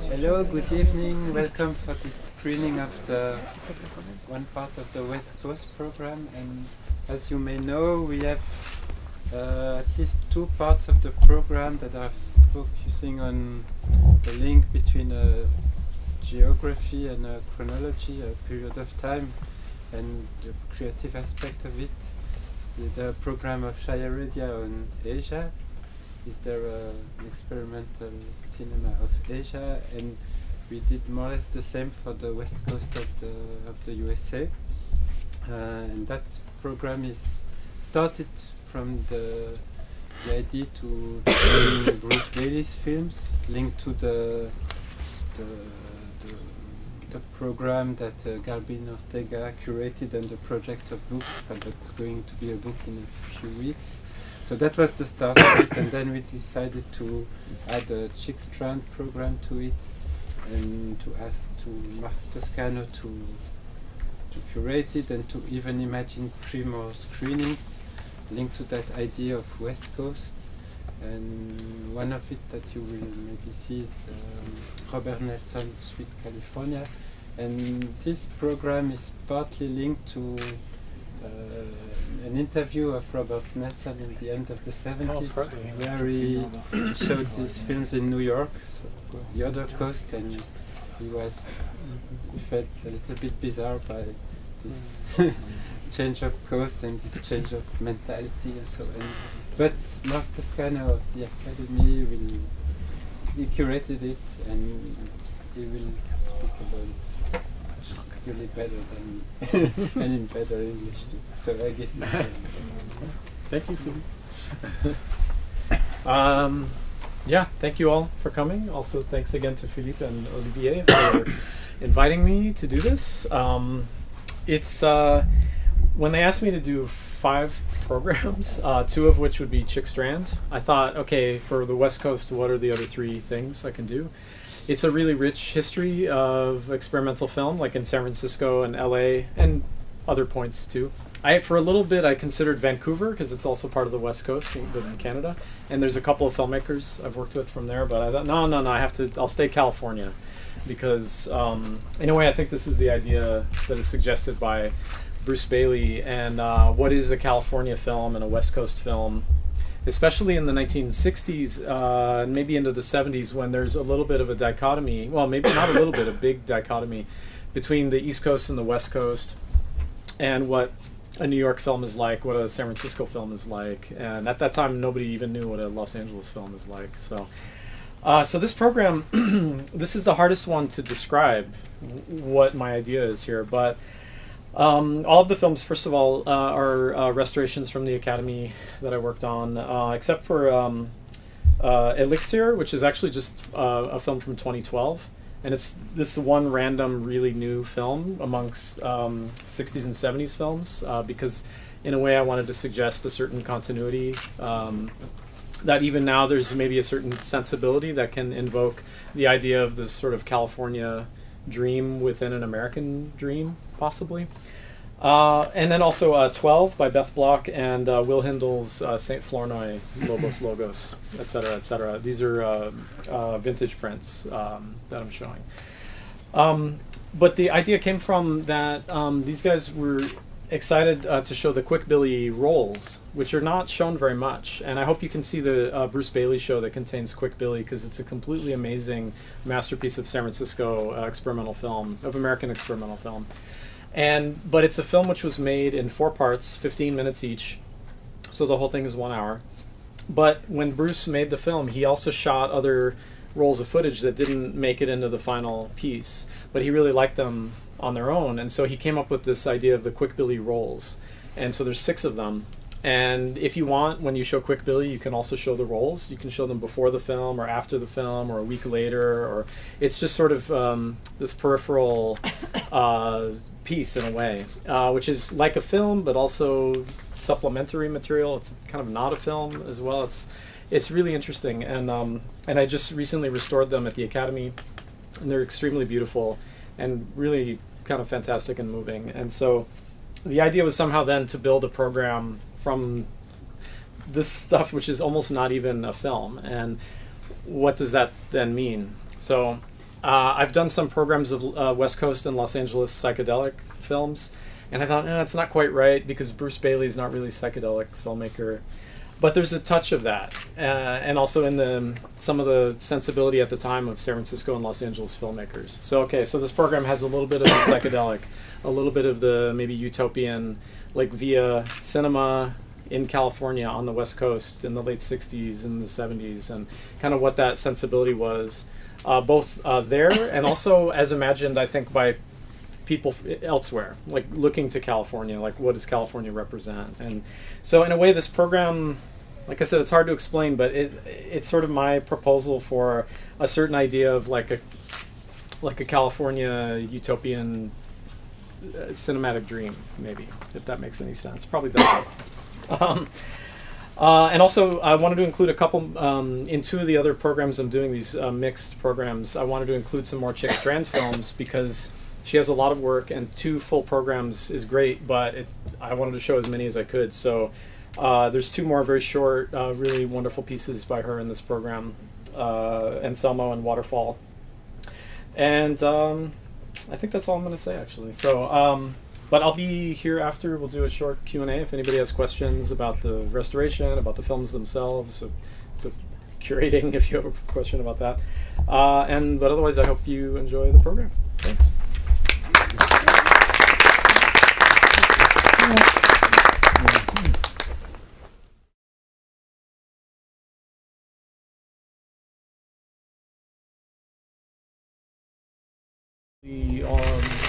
Hello, good evening. Welcome for this screening of the one part of the West Coast program. And as you may know, we have at least two parts of the program that are focusing on the link between a geography and a chronology, a period of time, and the creative aspect of it. The program of Curated on Asia. Is there an experimental cinema of Asia, and we did more or less the same for the west coast of the USA, and that program is started from the idea to bring Bruce Bailey's films linked to the program that Garbin Ortega curated and the project of book, but that's going to be a book in a few weeks. So that was the start of it, and then we decided to add a Chick Strand program to it, and to ask to Marc Toscano to curate it, and to even imagine 3 more screenings linked to that idea of West Coast. And one of it that you will maybe see is Robert Nelson's Sweet California, and this program is partly linked to an interview of Robert Nelson in the end of the 70s, where he showed his films in New York, so the other coast, and he felt a little bit bizarre by this change of coast and this change of mentality and so on. But Marc Toscano of the Academy he curated it, and he will speak about it really better than and in better English too. So I give you Thank you, Philippe. Yeah, thank you all for coming. Also, thanks again to Philippe and Olivier for inviting me to do this. It's when they asked me to do 5 programs, 2 of which would be Chick Strand, I thought, okay, for the West Coast, what are the other 3 things I can do? It's a really rich history of experimental film, like in San Francisco and LA and other points too. For a little bit, I considered Vancouver because it's also part of the West Coast in Canada, and there's a couple of filmmakers I've worked with from there. But I thought, no, I'll stay California, because in a way, I think this is the idea that is suggested by Bruce Bailey. And what is a California film and a West Coast film? Especially in the 1960s and maybe into the 70s, when there's a little bit of a dichotomy, well, maybe not a little bit, a big dichotomy between the East Coast and the West Coast, and what a New York film is like, what a San Francisco film is like. And at that time, nobody even knew what a Los Angeles film is like. So this program, this is the hardest one to describe what my idea is here, but all of the films, first of all, are restorations from the Academy that I worked on, except for Elixir, which is actually just a film from 2012. And it's this one random, really new film amongst 60s and 70s films, because in a way I wanted to suggest a certain continuity, that even now there's maybe a certain sensibility that can invoke the idea of this sort of California dream within an American dream, possibly. And then also 12 by Beth Bloch and Will Hindle's St. Flournoy, Lobos Logos, etc., etc. These are vintage prints that I'm showing. But the idea came from that these guys were excited to show the Quick Billy rolls, which are not shown very much. And I hope you can see the Bruce Bailey show that contains Quick Billy, because it's a completely amazing masterpiece of San Francisco experimental film, of American experimental film. But it's a film which was made in 4 parts, 15 minutes each, so the whole thing is 1 hour. But when Bruce made the film, he also shot other rolls of footage that didn't make it into the final piece, but he really liked them on their own, and so he came up with this idea of the Quick Billy rolls. And so there's 6 of them, and if you want, when you show Quick Billy, you can also show the rolls. You can show them before the film or after the film or a week later, or it's just sort of this peripheral piece in a way, which is like a film but also supplementary material. It's kind of not a film as well. It's really interesting, and I just recently restored them at the Academy, and they're extremely beautiful and really kind of fantastic and moving. And so the idea was somehow then to build a program from this stuff, which is almost not even a film. And what does that then mean? So I've done some programs of West Coast and Los Angeles psychedelic films, and I thought, it's not quite right because Bruce Bailey's not really a psychedelic filmmaker. But there's a touch of that, and also in some of the sensibility at the time of San Francisco and Los Angeles filmmakers. So so this program has a little bit of the psychedelic, a little bit of the maybe utopian, like via cinema in California on the West Coast in the late 60s and the 70s, and kind of what that sensibility was, both there and also as imagined, I think, by people elsewhere, like looking to California, like what does California represent? And so in a way this program, like I said, it's hard to explain, but it's sort of my proposal for a certain idea of like a California utopian cinematic dream, maybe, if that makes any sense. Probably doesn't. And also I wanted to include a couple, in two of the other programs I'm doing, these mixed programs, I wanted to include some more Chick Strand films because she has a lot of work, and 2 full programs is great, but I wanted to show as many as I could. So there's 2 more very short, really wonderful pieces by her in this program, Anselmo and Waterfall. And I think that's all I'm going to say, actually. So, but I'll be here after. But do a short Q&A if anybody has questions about the restoration, about the films themselves, the curating, if you have a question about that. But otherwise, I hope you enjoy the program. Thanks.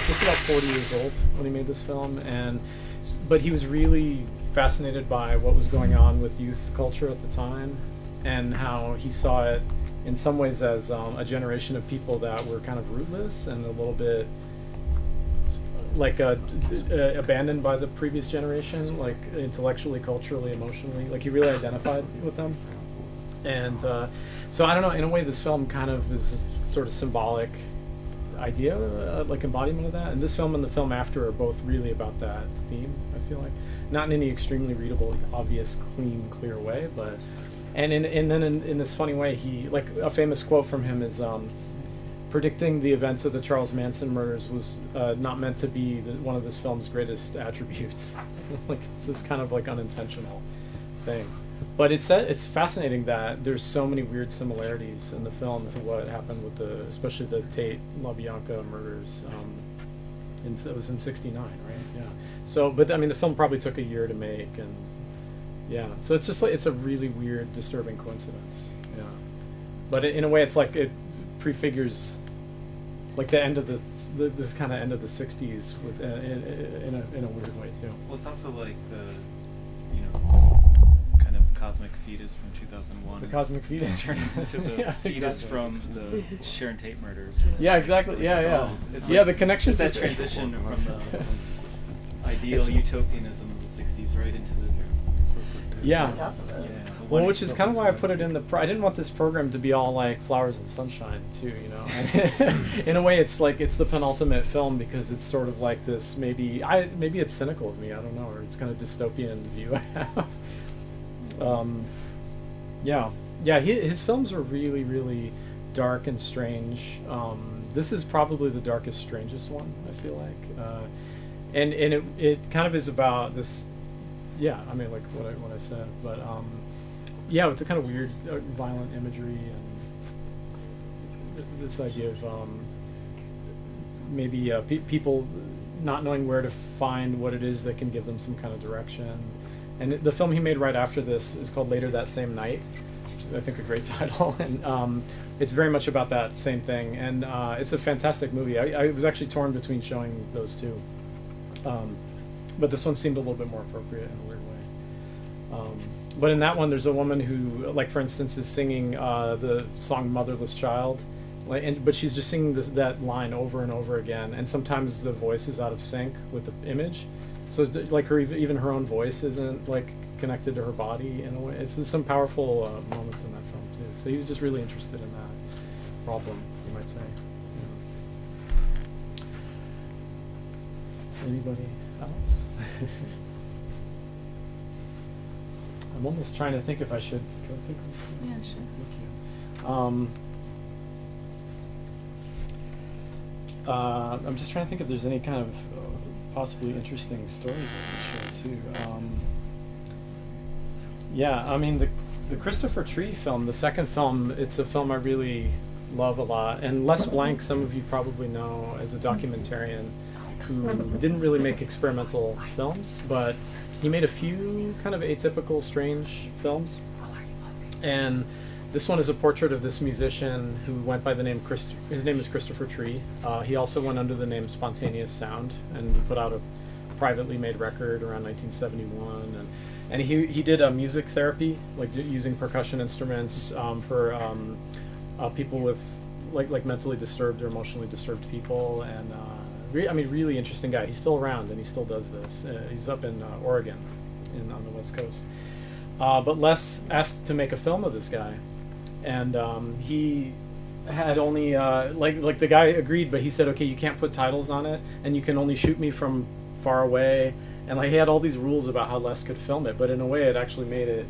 Just about 40 years old when he made this film, but he was really fascinated by what was going on with youth culture at the time, and how he saw it in some ways as a generation of people that were kind of rootless and a little bit like abandoned by the previous generation, like intellectually, culturally, emotionally. Like he really identified with them. And so I don't know, in a way this film kind of is a sort of symbolic idea, like embodiment of that. And this film and the film after are both really about that theme, I feel like. Not in any extremely readable, obvious, clean, clear way, but then in this funny way, he, like a famous quote from him is predicting the events of the Charles Manson murders was not meant to be one of this film's greatest attributes. Like it's this kind of like unintentional thing. But it's fascinating that there's so many weird similarities in the film to what happened with especially the Tate LaBianca murders. It was in '69, right? Yeah. So, but I mean, the film probably took a year to make, and yeah. So it's just like it's a really weird, disturbing coincidence. Yeah. But in a way, it's like it prefigures like the end of this kind of end of the '60s with in a weird way too. Well, it's also like the kind of cosmic fetus from 2001. The cosmic fetus turned into the yeah, fetus exactly. from the Sharon Tate murders. Yeah, exactly. Yeah. It's yeah, like, the connections. It's that transition from the ideal utopianism of the '60s right into the yeah. Well, which is kind of why I put it in I didn't want this program to be all like flowers and sunshine too, you know. And in a way, it's like it's the penultimate film because it's sort of like this. Maybe it's cynical of me. I don't know, or it's kind of dystopian view I have. His films are really, really dark and strange. This is probably the darkest, strangest one, I feel like, and it kind of is about this. Yeah, I mean, like what I said, but yeah, with the kind of weird, violent imagery and this idea of maybe people not knowing where to find what it is that can give them some kind of direction. And the film he made right after this is called Later That Same Night, which is, I think, a great title. And it's very much about that same thing. And it's a fantastic movie. I was actually torn between showing those two. But this one seemed a little bit more appropriate in a weird way. But in that one, there's a woman who, like, for instance, is singing the song Motherless Child. But she's just singing that line over and over again. And sometimes the voice is out of sync with the image. So like even her own voice isn't like connected to her body in a way. There's some powerful moments in that film too. So he was just really interested in that problem, you might say. Yeah. Anybody else? I'm almost trying to think if I should go take a Yeah, sure. I'm just trying to think if there's any kind of possibly interesting stories I could share too. Yeah, I mean the Christopher Tree film, the second film, it's a film I really love a lot. And Les Blank, some of you probably know as a documentarian who didn't really make experimental films, but he made a few kind of atypical, strange films. And this one is a portrait of this musician who went by the name his name is Christopher Tree. He also went under the name Spontaneous Sound, and he put out a privately made record around 1971. And he did music therapy, like using percussion instruments for people with like mentally disturbed or emotionally disturbed people. And I mean, really interesting guy. He's still around and he still does this. He's up in Oregon, on the West Coast. But Les asked to make a film of this guy, and he had only like the guy agreed, but he said, okay, you can't put titles on it, and you can only shoot me from far away. And like he had all these rules about how Les could film it, but in a way, it actually made it